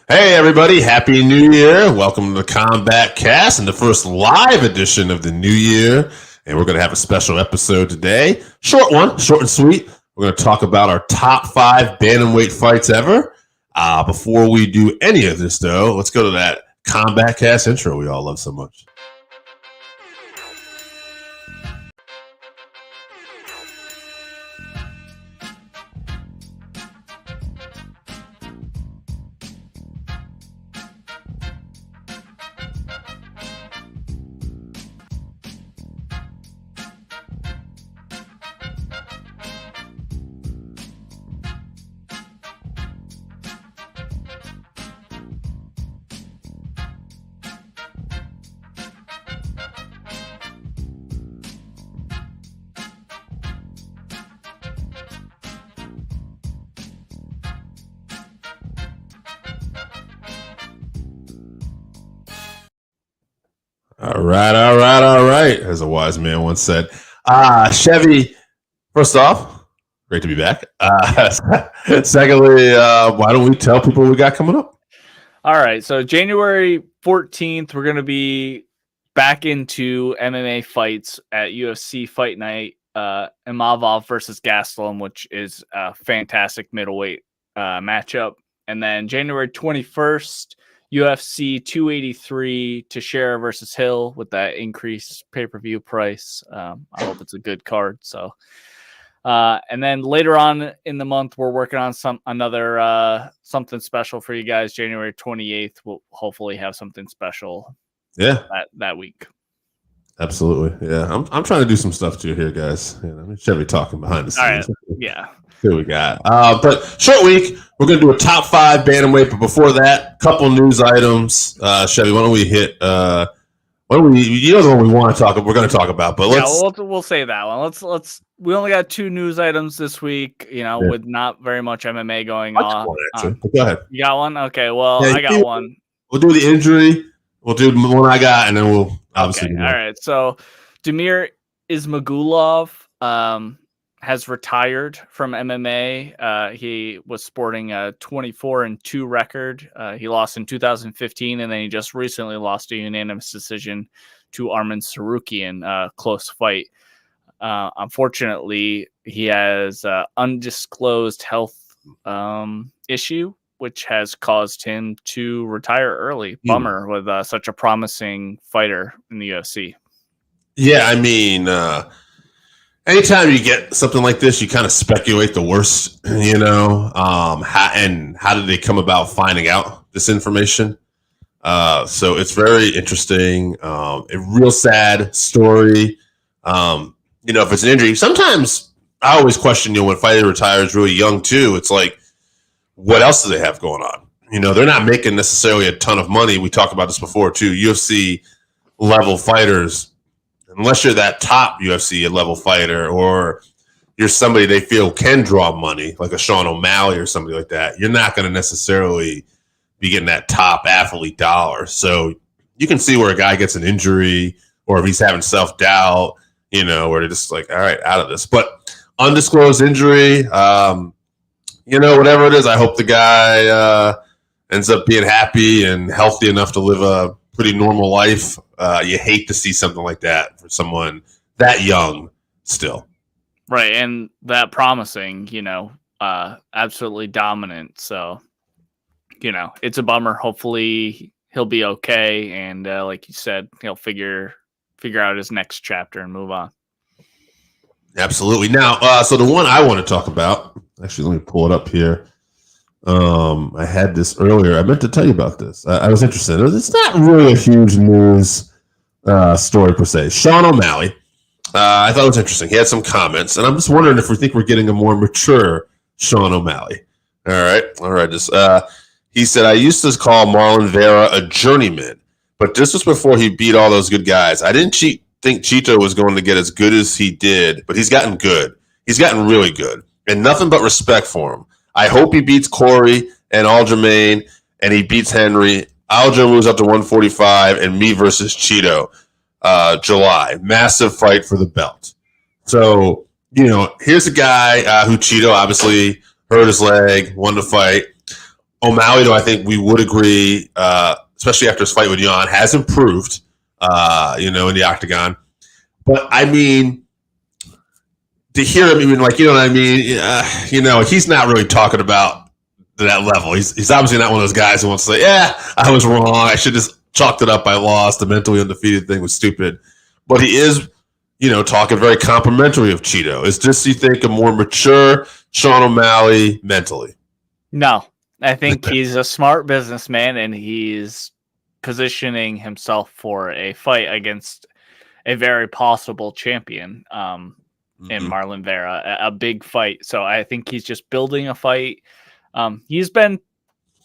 Hey everybody, Happy New Year. Welcome to the Combatcast and the first live edition of the new year. And we're going to have a special episode today. Short one, short and sweet. We're going to talk about our top 5 bantamweight fights ever. Before we do any of this though, let's go to that Combatcast intro we all love so much. All right, as a wise man once said. Chevy, first off, great to be back. Secondly, why don't we tell people what we got coming up? All right, so January 14th, we're going to be back into MMA fights at UFC Fight Night, Imavov versus Gastelum, which is a fantastic middleweight matchup. And then January 21st, UFC 283 Teixeira versus Hill with that increased pay-per-view price. I hope it's a good card. So, and then later on in the month, we're working on another something special for you guys. January 28th, we'll hopefully have something special. Yeah, that week. Absolutely. Yeah, I'm trying to do some stuff too here, guys. Chevy talking behind the scenes. All right. Yeah. Here we got. But short week, we're going to do a top 5 bantamweight. But before that, couple news items. Chevy, why don't we hit? You know the one we want to talk about. We're going to talk about, but we'll say that one. Let's. We only got 2 news items this week. With not very much MMA going on. Go ahead. You got one? Okay. Well, I got one. We'll do the injury. We'll do the one I got, and then we'll obviously. Okay. All right. So, Damir Ismagulov has retired from MMA. He was sporting a 24-2 record. He lost in 2015, and then he just recently lost a unanimous decision to Arman Sarukian, close fight. Unfortunately, he has an undisclosed health issue, which has caused him to retire early. Bummer with such a promising fighter in the UFC. Yeah, I mean, anytime you get something like this, you kind of speculate the worst, how did they come about finding out this information? So it's very interesting. A real sad story. If it's an injury, sometimes I always question, when a fighter retires really young too, it's like, what else do they have going on? They're not making necessarily a ton of money. We talked about this before too. UFC level fighters, unless you're that top UFC level fighter or you're somebody they feel can draw money, like a Sean O'Malley or somebody like that, you're not going to necessarily be getting that top athlete dollar. So you can see where a guy gets an injury or if he's having self-doubt, where they're just like, all right, out of this. But undisclosed injury, whatever it is, I hope the guy ends up being happy and healthy enough to live a pretty normal life. You hate to see something like that for someone that young still. Right, and that promising, absolutely dominant. So, it's a bummer. Hopefully he'll be okay. And like you said, he'll figure out his next chapter and move on. Absolutely. Now, so the one I want to talk about, actually, let me pull it up here. I had this earlier. I meant to tell you about this. I was interested. It's not really a huge news story per se. Sean O'Malley, I thought it was interesting. He had some comments, and I'm just wondering if we think we're getting a more mature Sean O'Malley. All right. He said, I used to call Marlon Vera a journeyman, but this was before he beat all those good guys. I didn't think Chito was going to get as good as he did, but he's gotten good. He's gotten really good, and nothing but respect for him. I hope he beats Corey and Aljamain, and he beats Henry. Aljo moves up to 145, and me versus Chito, July. Massive fight for the belt. So, here's a guy who Chito obviously hurt his leg, won the fight. O'Malley, though, I think we would agree, especially after his fight with Jan, has improved, in the octagon. But I mean, to hear him even like, you know what I mean? He's not really talking about that level. He's obviously not one of those guys who wants to say, yeah, I was wrong. I should just chalked it up. I lost. The mentally undefeated thing was stupid. But he is, talking very complimentary of Cheeto. Is this, you think, a more mature Sean O'Malley mentally? No, I think he's a smart businessman, and he's positioning himself for a fight against a very possible champion in Marlon Vera, a big fight. So I think he's just building a fight. He's been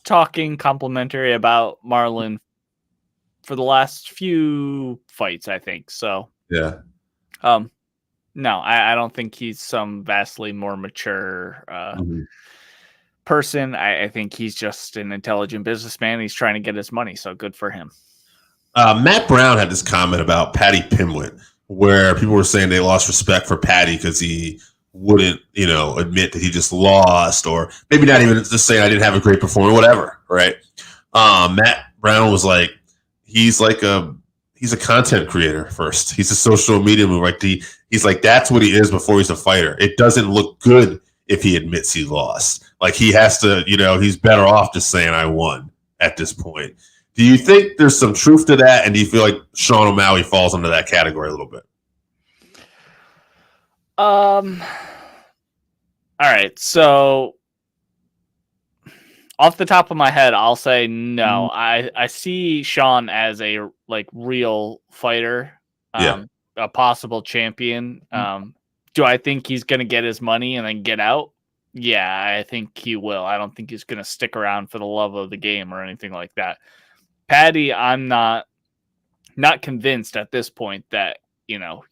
talking complimentary about Marlon for the last few fights, I think. So yeah. No, I don't think he's some vastly more mature person. I think he's just an intelligent businessman. He's trying to get his money, so good for him. Matt Brown had this comment about Paddy Pimblett, where people were saying they lost respect for Paddy because he wouldn't, admit that he just lost, or maybe not even just saying I didn't have a great performance, whatever, right? Matt Brown was like, he's a content creator first. He's a social media mover. He's like, that's what he is before he's a fighter. It doesn't look good if he admits he lost. Like, he has to, he's better off just saying I won at this point. Do you think there's some truth to that? And do you feel like Sean O'Malley falls into that category a little bit? All right. So off the top of my head, I'll say no. I see Sean as a real fighter, a possible champion. Do I think he's going to get his money and then get out? Yeah, I think he will. I don't think he's going to stick around for the love of the game or anything like that. Paddy, I'm not convinced at this point that,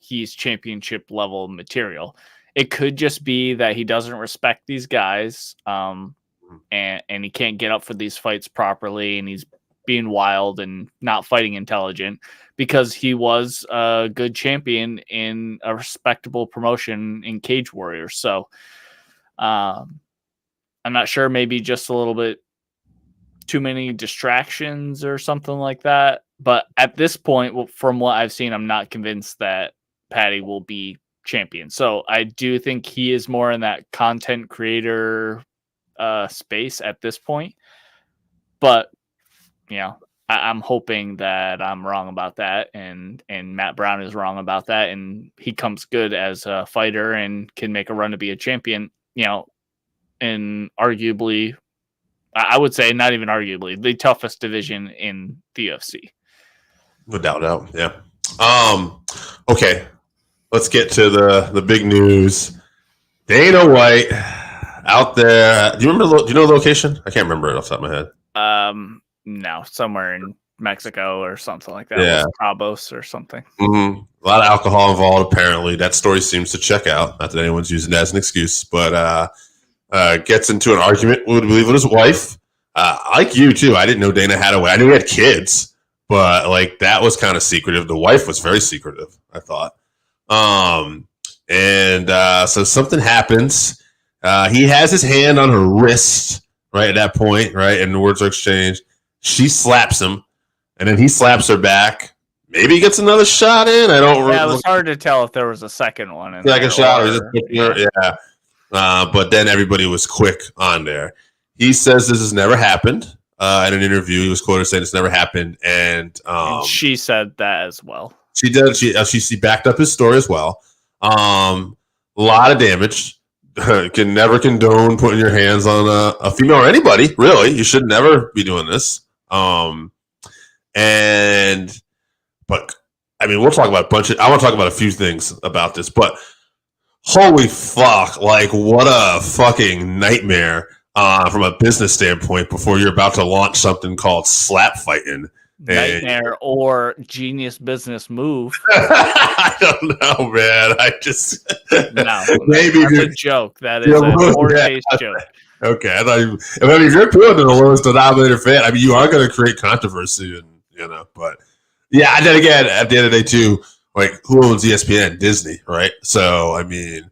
he's championship level material. It could just be that he doesn't respect these guys, and he can't get up for these fights properly, and he's being wild and not fighting intelligent because he was a good champion in a respectable promotion in Cage Warriors. So I'm not sure, maybe just a little bit too many distractions or something like that. But at this point, from what I've seen, I'm not convinced that Paddy will be champion. So I do think he is more in that content creator space at this point. But, I'm hoping that I'm wrong about that, and Matt Brown is wrong about that, and he comes good as a fighter and can make a run to be a champion, and arguably, I would say not even arguably, the toughest division in the UFC. No doubt. Yeah. Okay. Let's get to the big news. Dana White out there. Do you know the location? I can't remember it off the top of my head. No, somewhere in Mexico or something like that. Yeah. Cabos or something. Mm-hmm. A lot of alcohol involved, apparently. That story seems to check out. Not that anyone's using it as an excuse, but gets into an argument, would believe, with his wife. Like you, too. I didn't know Dana had a wife. I knew he had kids, but that was kind of secretive. The wife was very secretive, I thought. So something happens. He has his hand on her wrist right at that point, right? And the words are exchanged. She slaps him, and then he slaps her back. Maybe he gets another shot in. I don't remember. Yeah, it was hard to tell if there was a second one. Second shot. Yeah. But then everybody was quick on there. He says this has never happened. In an interview, he was quoted saying it's never happened. And she said that as well. She did. She backed up his story as well. A lot of damage. Can never condone putting your hands on a female or anybody, really. You should never be doing this. But I mean, we'll talk about I want to talk about a few things about this, but holy fuck, what a fucking nightmare from a business standpoint before you're about to launch something called slap fighting. Nightmare or genius business move. I don't know, man. Maybe that's a joke. That is a poor-taste joke. Okay, if you're appealing to the lowest denominator fan, I mean, you are going to create controversy, and but yeah. And then again, at the end of the day, too, who owns ESPN? Disney, right? So I mean,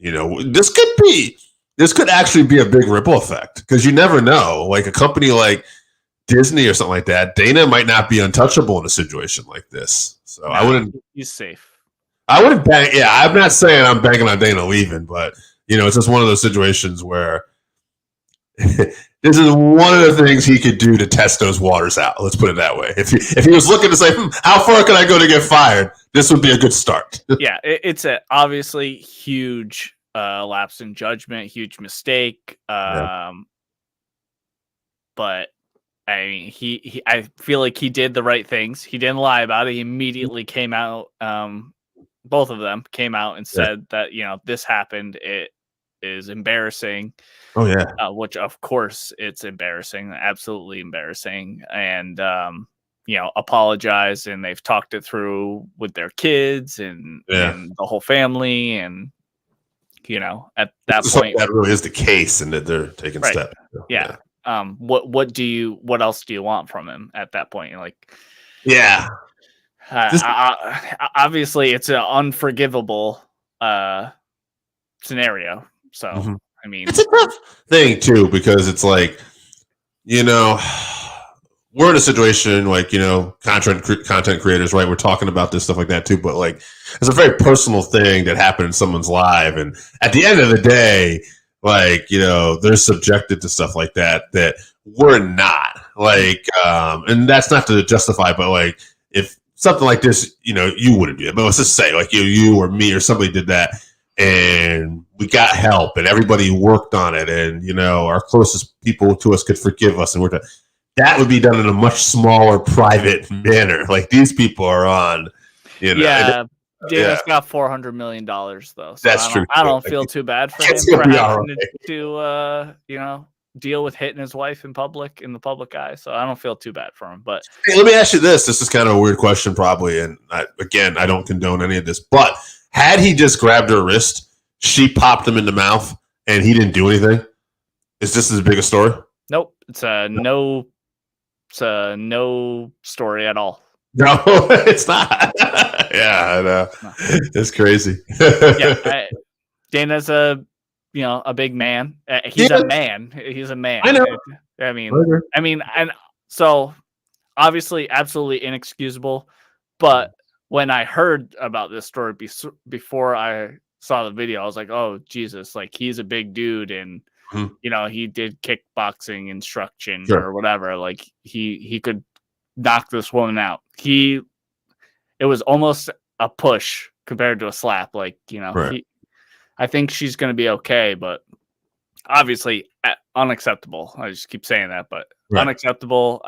this could be this could actually be a big ripple effect because you never know. Like a company like Disney or something like that, Dana might not be untouchable in a situation like this. So I wouldn't. He's safe. I wouldn't bang. Yeah, I'm not saying I'm banking on Dana leaving, but it's just one of those situations where this is one of the things he could do to test those waters out. Let's put it that way. If he was looking to say, how far can I go to get fired? This would be a good start. Yeah, it's a obviously huge lapse in judgment, huge mistake. But I mean, I feel like he did the right things. He didn't lie about it. He immediately came out. Both of them came out and said that this happened. It is embarrassing. Oh yeah. Which of course it's embarrassing, absolutely embarrassing, and apologized, and they've talked it through with their kids and the whole family, and at that point that really is the case, and that they're taking steps. Yeah. What else do you want from him at that point? Like, obviously it's an unforgivable scenario. So I mean, it's a tough thing too, because it's like, we're in a situation like, content creators, right? We're talking about this stuff like that too, but like, it's a very personal thing that happened in someone's life. And at the end of the day, like, they're subjected to stuff like that we're not, like, and that's not to justify, but like, if something like this, you wouldn't do it, but let's just say like you or me or somebody did that, and we got help and everybody worked on it, and our closest people to us could forgive us, and that would be done in a much smaller private manner. Like these people are on, Dana's got $400 million though. So that's true. I don't feel too bad for him for having to deal with hitting his wife in the public eye. So I don't feel too bad for him. But hey, let me ask you this. This is kind of a weird question probably. And I don't condone any of this, but had he just grabbed her wrist, she popped him in the mouth, and he didn't do anything, is this as big a story? Nope. It's a no story at all. No, it's not. Yeah, I know. No. It's crazy. Dana's a big man. He's a man. He's a man. I know. I mean, and so obviously absolutely inexcusable. But when I heard about this story before I saw the video, I was like, oh, Jesus, like he's a big dude. And, he did kickboxing instruction or whatever. Like he could knock this woman out. It was almost a push compared to a slap. Like, I think she's going to be okay, but obviously unacceptable. I just keep saying that, but unacceptable.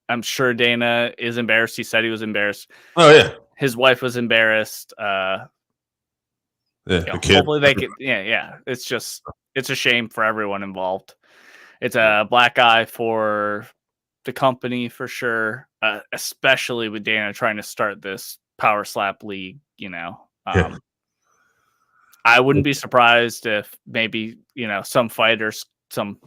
I'm sure Dana is embarrassed. He said he was embarrassed. Oh yeah. His wife was embarrassed. Hopefully they could. Yeah. It's a shame for everyone involved. It's a black eye for the company for sure, especially with Dana trying to start this power slap league. I wouldn't be surprised if maybe some fighters, some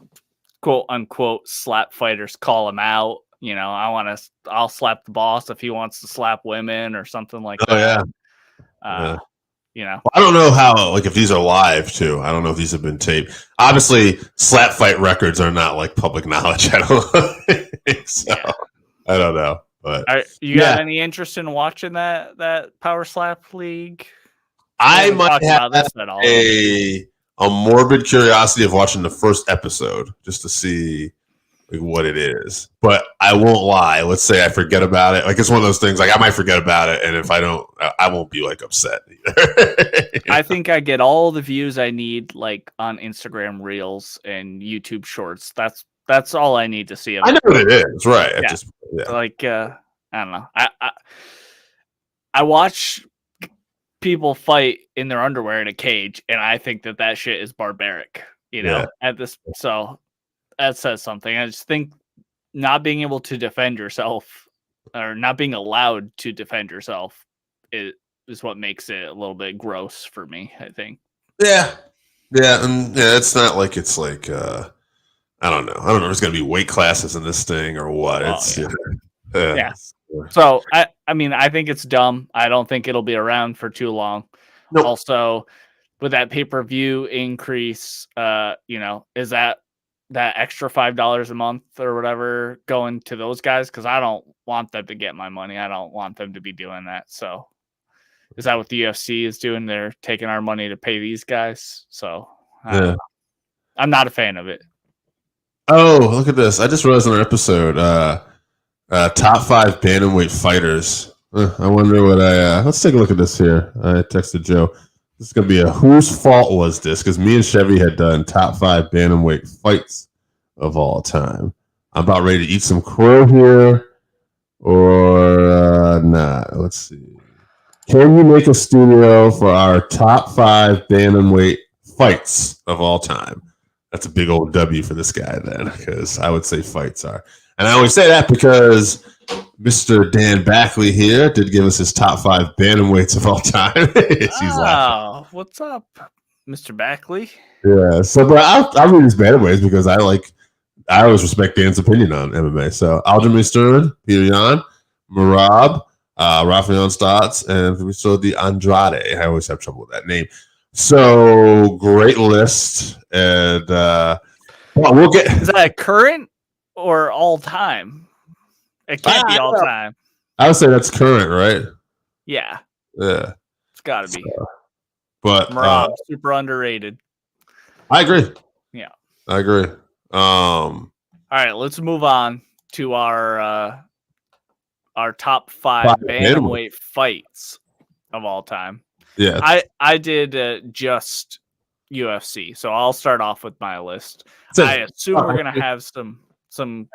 quote unquote slap fighters, call him out. I'll slap the boss if he wants to slap women or something like that. Well, I don't know how, like, if these are live too. I don't know if these have been taped. Obviously, slap fight records are not like public knowledge. I don't so I don't know. But you got any interest in watching that power slap league? I might have a morbid curiosity of watching the first episode just to see like what it is, but I won't lie. Let's say I forget about it. Like it's one of those things. Like I might forget about it, and if I don't, I won't be like upset either. I think I get all the views I need, like on Instagram Reels and YouTube Shorts. That's all I need to see. I know what it is, right? Like I don't know. I watch people fight in their underwear in a cage, and I think that shit is barbaric. At this so. That says something. I just think not being able to defend yourself or not being allowed to defend yourself is what makes it a little bit gross for me, I think. Yeah. And it's not like it's like I don't know. I don't know if there's gonna be weight classes in this thing or what. Yeah. So I mean, I think it's dumb. I don't think it'll be around for too long. Nope. Also, would that pay-per-view increase, is that extra $5 a month or whatever going to those guys? Because I don't want them to get my money. I don't want them to be doing that. So is that what the UFC is doing? They're taking our money to pay these guys. So I'm not a fan of it. Oh, look at this. I just realized in our episode, top 5 bantamweight fighters. I wonder what let's take a look at this here. I texted Joe. This is going to be a whose fault was this? Because me and Chevy had done top 5 bantamweight fights of all time. I'm about ready to eat some crow here. Or not. Let's see. Can you make a studio for our top 5 bantamweight fights of all time? That's a big old W for this guy then, because I would say fights are. And I always say that because Mr. Dan Backley here did give us his top 5 bantamweights of all time. Wow, what's up, Mr. Backley? Yeah, so but I'll read his bantamweights because I always respect Dan's opinion on MMA. So Aljamain Sterling, Peter Yan, Merab, Rafael Stotts, and we saw the Andrade. I always have trouble with that name. So great list, and we'll get. Is that current or all time? It can't be all time. I would say that's current, right? Yeah. Yeah. It's got to be. But Merab, super underrated. I agree. Yeah. I agree. All right, let's move on to our top 5 bantamweight fights of all time. Yeah. I did just UFC, so I'll start off with my list. I assume we're going to have some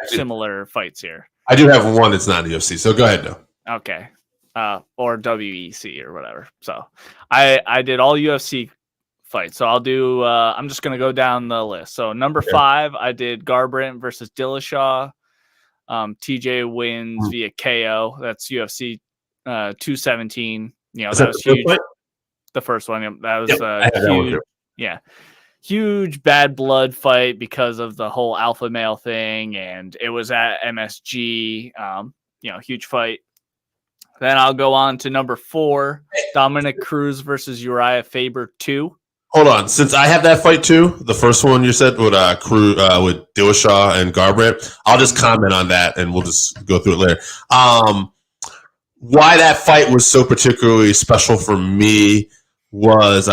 similar fights here. I do have one that's not UFC, so go ahead now. Okay. Or WEC or whatever. So I did all UFC fights. So I'll do I'm just gonna go down the list. So number 5, I did Garbrandt versus Dillashaw. TJ wins via KO. That's UFC 217. You know, that was huge. The first one. That was huge. Yeah. Huge bad blood fight because of the whole alpha male thing, and it was at MSG. Huge fight. Then I'll go on to number 4, Dominic Cruz versus Uriah Faber 2. Hold on, since I have that fight too, the first one you said with with Dillashaw and Garbrandt, I'll just comment on that and we'll just go through it later. Why that fight was so particularly special for me was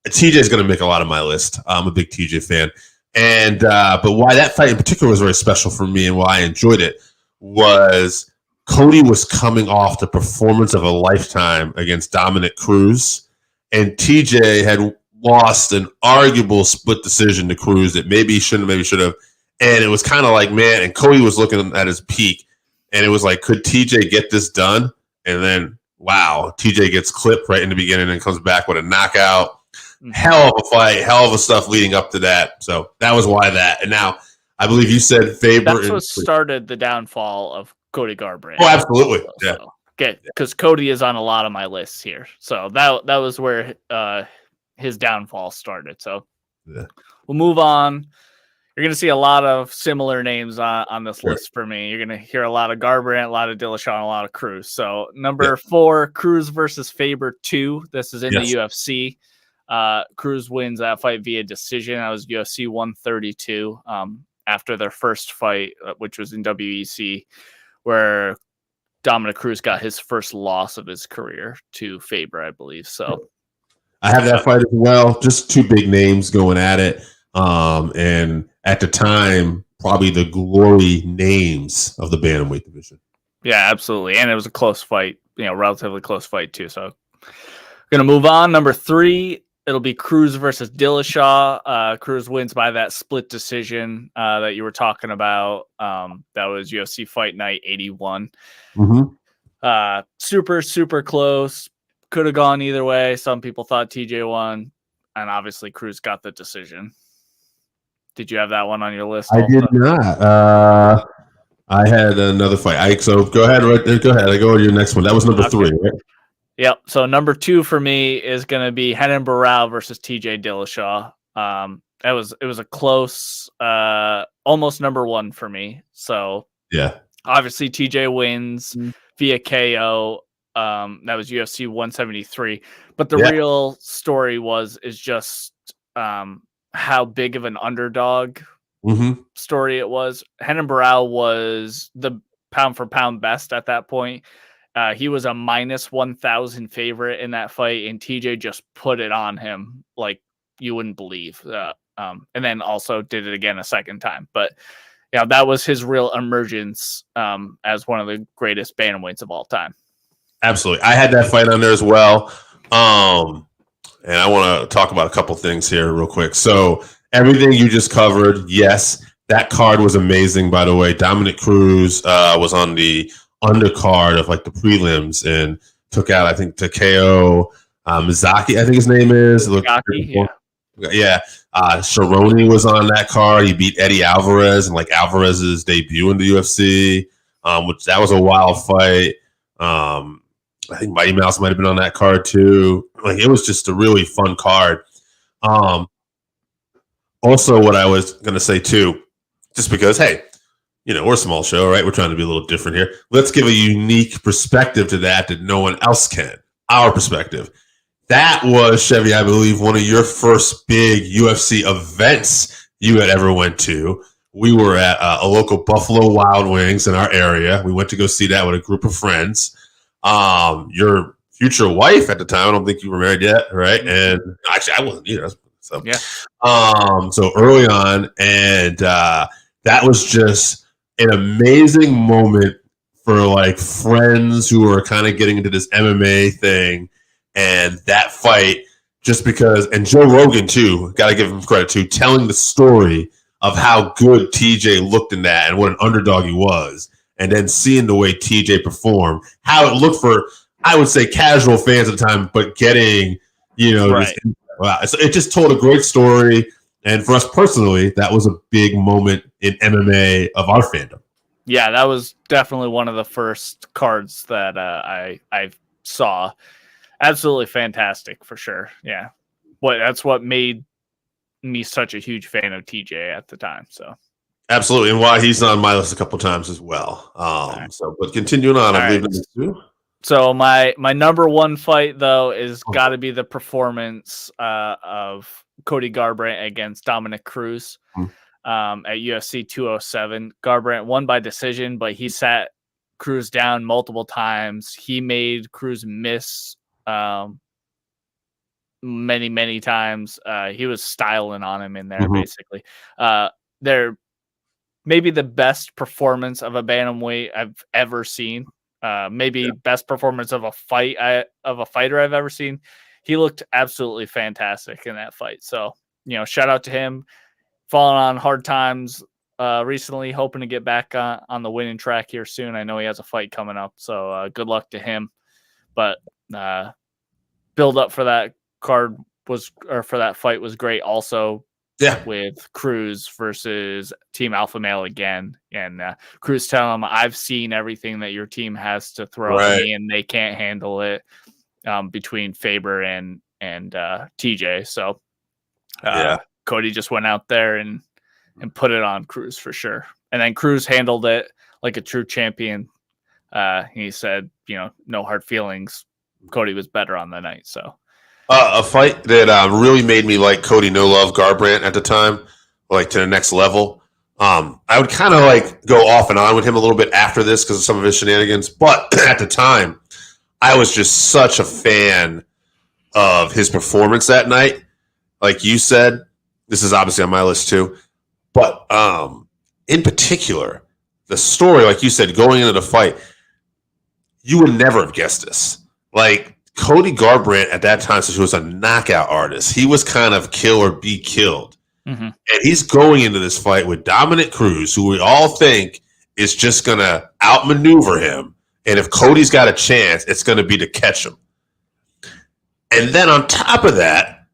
TJ is going to make a lot of my list. I'm a big TJ fan, and but why that fight in particular was very special for me and why I enjoyed it was Cody was coming off the performance of a lifetime against Dominic Cruz, and TJ had lost an arguable split decision to Cruz that maybe he shouldn't, maybe should have. And it was kind of like, man, and Cody was looking at his peak, and it was like, could TJ get this done? And then, wow, TJ gets clipped right in the beginning and comes back with a knockout. Hell of a fight, hell of a stuff leading up to that. So that was why that. And now, I believe you said Faber. That's what started the downfall of Cody Garbrandt. Oh, absolutely. Yeah. Okay, because Cody is on a lot of my lists here. So that was where his downfall started. So we'll move on. You're going to see a lot of similar names on this list for me. You're going to hear a lot of Garbrandt, a lot of Dillashaw, and a lot of Cruz. So number 4, Cruz versus Faber 2. This is in the UFC. Cruz wins that fight via decision. That was UFC 132 after their first fight, which was in WEC, where Dominic Cruz got his first loss of his career to Faber, I believe. So I have that fight as well. Just 2 big names going at it. And at the time, probably the glory names of the bantamweight division. Yeah, absolutely. And it was a close fight, relatively close fight too. So going to move on. Number 3, it'll be Cruz versus Dillashaw. Cruz wins by that split decision that you were talking about. That was UFC Fight Night 81. Mm-hmm. Super, super close. Could have gone either way. Some people thought TJ won, and obviously Cruz got the decision. Did you have that one on your list? I did not. I had another fight. So go ahead. Go ahead. I go to your next one. That was number 3, right? Yep. So number 2 for me is going to be Renan Barao versus TJ Dillashaw. It was a close, almost number 1 for me. So yeah, obviously TJ wins via KO. That was UFC 173. But the Yeah. real story is just how big of an underdog story it was. Renan Barão was the pound for pound best at that point. He was a minus 1,000 favorite in that fight, and TJ just put it on him like you wouldn't believe. And then also did it again a second time. But yeah, that was his real emergence as one of the greatest bantamweights of all time. Absolutely. I had that fight on there as well. And I want to talk about a couple things here real quick. So everything you just covered, yes, that card was amazing, by the way. Dominic Cruz was on the undercard of like the prelims and took out, I think, Takeo Mizaki, I think his name is. Yeah. Chevarooney was on that card. He beat Eddie Alvarez and like Alvarez's debut in the UFC, which that was a wild fight. I think Mighty Mouse might have been on that card too. Like it was just a really fun card. Also, what I was going to say too, just because, hey, we're a small show, right? We're trying to be a little different here. Let's give a unique perspective to that no one else can. Our perspective. That was, Chevy, I believe, one of your first big UFC events you had ever went to. We were at a local Buffalo Wild Wings in our area. We went to go see that with a group of friends. Your future wife at the time, I don't think you were married yet, right? And actually, I wasn't either. So, yeah. So early on, and that was just an amazing moment for like friends who are kind of getting into this MMA thing. And that fight, just because, and Joe Rogan too, got to give him credit too, telling the story of how good TJ looked in that and what an underdog he was. And then seeing the way TJ performed, how it looked for, I would say, casual fans at the time, but getting, right. So it just told a great story. And for us personally, that was a big moment in MMA of our fandom. Yeah, that was definitely one of the first cards that I saw. Absolutely fantastic for sure. Yeah. That's what made me such a huge fan of TJ at the time. So absolutely. And why he's on my list a couple times as well. Right. So but continuing on, I'm leaving this too. So my number one fight though is gotta be the performance of Cody Garbrandt against Dominic Cruz at UFC 207. Garbrandt won by decision, but he sat Cruz down multiple times. He made Cruz miss many times. He was styling on him in there, basically. They're maybe the best performance of a bantamweight I've ever seen. Best performance of a fighter I've ever seen. He looked absolutely fantastic in that fight. So, shout out to him. Falling on hard times recently, hoping to get back on the winning track here soon. I know he has a fight coming up, so good luck to him. But build up for that card for that fight was great. Also, with Cruz versus Team Alpha Male again, and Cruz telling him, "I've seen everything that your team has to throw at me, and they can't handle it." Between Faber and TJ, so Cody just went out there and put it on Cruz for sure, and then Cruz handled it like a true champion. He said, no hard feelings. Cody was better on the night. So a fight that really made me like Cody No Love Garbrandt at the time, like to the next level. I would kind of like go off and on with him a little bit after this because of some of his shenanigans. But at the time, I was just such a fan of his performance that night. Like you said, this is obviously on my list too. But in particular, the story, like you said, going into the fight, you would never have guessed this. Like Cody Garbrandt at that time, since he was a knockout artist, he was kind of kill or be killed. And he's going into this fight with Dominic Cruz, who we all think is just going to outmaneuver him. And if Cody's got a chance, it's going to be to catch him. And then on top of that,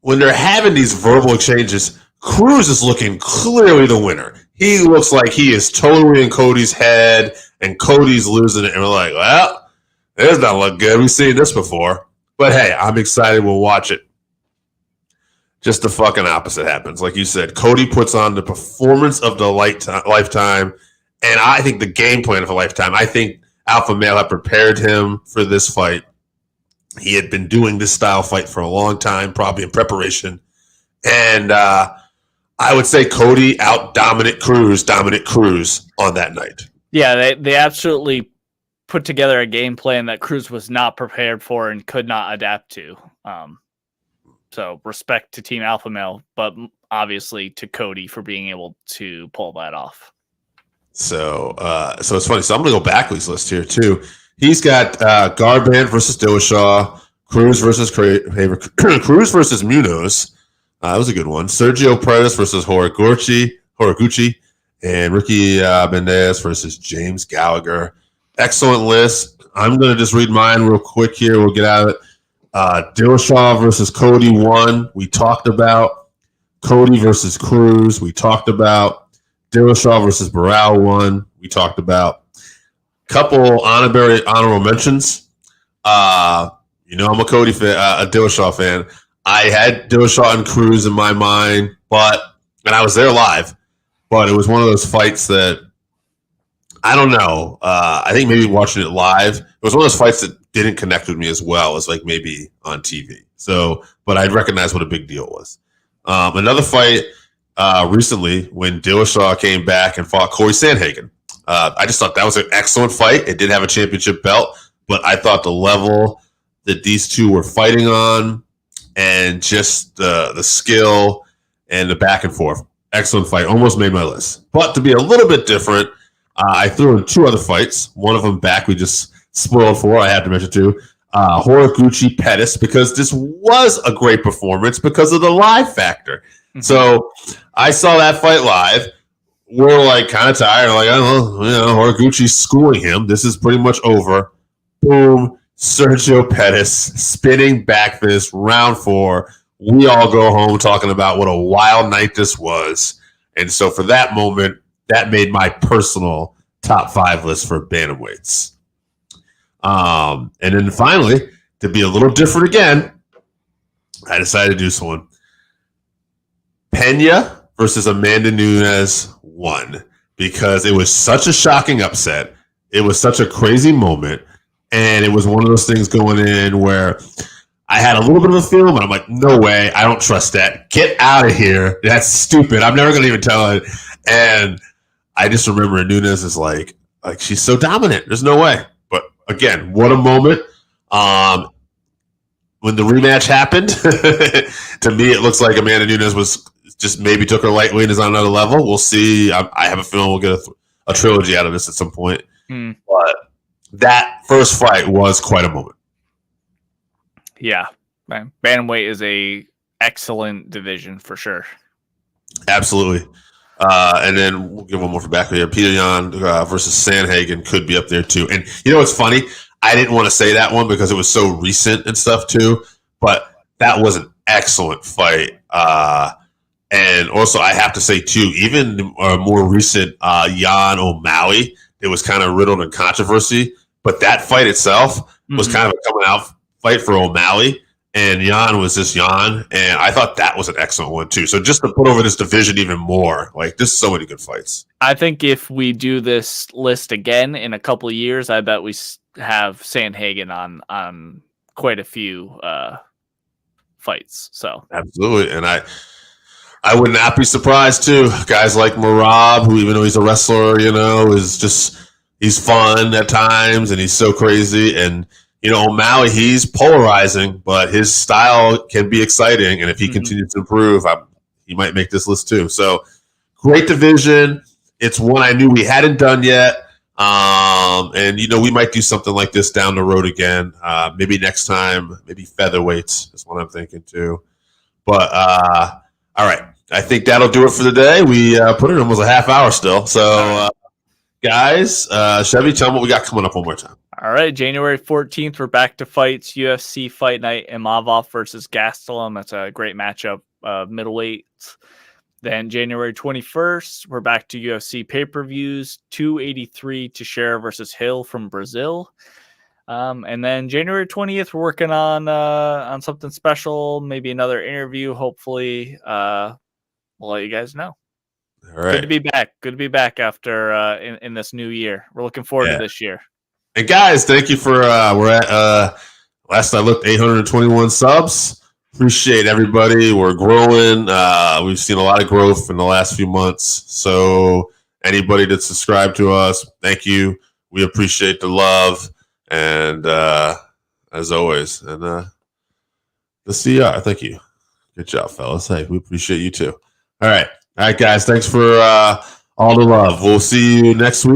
when they're having these verbal exchanges, Cruz is looking clearly the winner. He looks like he is totally in Cody's head, and Cody's losing it. And we're like, well, it does not look good. We've seen this before. But hey, I'm excited. We'll watch it. Just the fucking opposite happens. Like you said, Cody puts on the performance of the lifetime, and I think the game plan of a lifetime. I think Alpha Male had prepared him for this fight. He had been doing this style fight for a long time, probably in preparation. And I would say Cody out Dominic Cruz on that night. Yeah, they absolutely put together a game plan that Cruz was not prepared for and could not adapt to. So respect to Team Alpha Male, but obviously to Cody for being able to pull that off. So it's funny. So I'm going to go back with his list here too. He's got Garbrandt versus Dillashaw, Cruz versus Cruz versus Munoz. That was a good one. Sergio Perez versus Horiguchi, and Ricky Mendez versus James Gallagher. Excellent list. I'm going to just read mine real quick here. We'll get out of it. Dillashaw versus Cody 1. We talked about. Cody versus Cruz. We talked about. Dillashaw versus Barral 1. We talked about. Couple honorable mentions. I'm a Cody fan, a Dillashaw fan. I had Dillashaw and Cruz in my mind, and I was there live, but it was one of those fights that I don't know. I think maybe watching it live, it was one of those fights that didn't connect with me as well as like maybe on TV. So, but I recognized what a big deal was. Another fight recently when Dillashaw came back and fought Corey Sandhagen. I just thought that was an excellent fight. It did have a championship belt, but I thought the level that these two were fighting on and just the skill and the back and forth. Excellent fight. Almost made my list. But to be a little bit different, I threw in 2 other fights. One of them back we just spoiled for. I had to mention too. Horiguchi Pettis, because this was a great performance because of the live factor. Mm-hmm. So I saw that fight live. We're like kind of tired. Like, Horiguchi's schooling him. This is pretty much over. Boom. Sergio Pettis spinning back fist, round 4. We all go home talking about what a wild night this was. And so for that moment, that made my personal top 5 list for bantamweights. And then finally, to be a little different again, I decided to do this one. Pena versus Amanda Nunes 1, because it was such a shocking upset. It was such a crazy moment. And it was one of those things going in where I had a little bit of a feeling, but I'm like, no way. I don't trust that. Get out of here. That's stupid. I'm never going to even tell it. And I just remember Nunes is like she's so dominant. There's no way. But again, what a moment. When the rematch happened, to me, it looks like Amanda Nunes was just maybe took her lightweight and is on another level. We'll see. I have a feeling we'll get a trilogy out of this at some point. But that first fight was quite a moment. Yeah, man. Bantamweight is a excellent division for sure. Absolutely. And then we'll give one more for back here. Peter Yan versus Sandhagen could be up there too. And you know what's funny? I didn't want to say that one because it was so recent and stuff too. But that was an excellent fight. And also I have to say too, even more recent Yan O'Malley, it was kind of riddled in controversy. But that fight itself was kind of a coming out fight for O'Malley, and Yan was just Yan, and I thought that was an excellent one too. So just to put over this division even more, like there's so many good fights. I think if we do this list again in a couple of years, I bet we have Sandhagen on quite a few fights. So absolutely, and I would not be surprised too. Guys like Merab, who even though he's a wrestler, is just. He's fun at times, and he's so crazy. And, O'Malley, he's polarizing, but his style can be exciting. And if he continues to improve, he might make this list too. So, great division. It's one I knew we hadn't done yet. And, we might do something like this down the road again. Maybe next time, maybe featherweights is what I'm thinking too. But, all right. I think that'll do it for the day. We put it almost a half hour still. So, guys, Chevy, tell them what we got coming up one more time. All right, January 14th, we're back to fights. UFC Fight Night, Imavov versus Gastelum. That's a great matchup, middleweights. Then January 21st, we're back to UFC pay-per-views. 283 Teixeira versus Hill from Brazil. And then January 20th, we're working on something special, maybe another interview, hopefully. We'll let you guys know. All right. Good to be back. Good to be back after in this new year. We're looking forward to this year. And guys, thank you for we're at last I looked 821 subs. Appreciate everybody. We're growing. We've seen a lot of growth in the last few months. So anybody that subscribed to us, thank you. We appreciate the love. And as always, and the CR, thank you. Good job, fellas. Hey, we appreciate you too. All right, guys. Thanks for all the love. We'll see you next week.